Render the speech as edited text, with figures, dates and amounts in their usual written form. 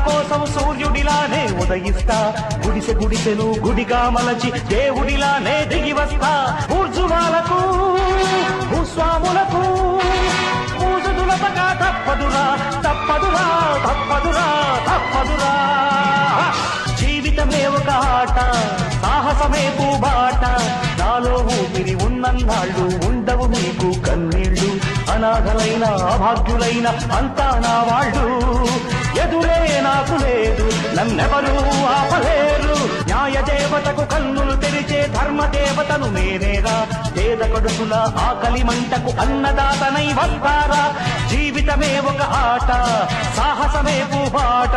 కోసం సూర్యుడిలానే ఉదయిస్తా, గుడిసె గుడిసెను గుడిగా మలచి దేవుడిలానే దిగి వస్తా. ఊర్జువాలకు భూస్వాములకు పూజదులపగా తప్పదురా తప్పదురా తప్పదురా తప్పదురా. జీవితమే ఒక ఆట, సాహసమే పూబాట, నాలో ఊపిరి ఉన్నన్నాళ్ళు ఉండవు మీకు కన్నీళ్ళు. అనాథలైన అభాగ్యులైన అంతా నా వాళ్ళు, ఎదురే నాకు లేదు నన్నెవరూ ఆపలేరు. న్యాయ దేవతకు కన్నులు తెరిచే ధర్మ దేవతను నేనేరా, పేద కడుపుల ఆకలి మంటకు అన్నదాతనై వస్తారా. జీవితమే ఒక ఆట, సాహసమే పూబాట.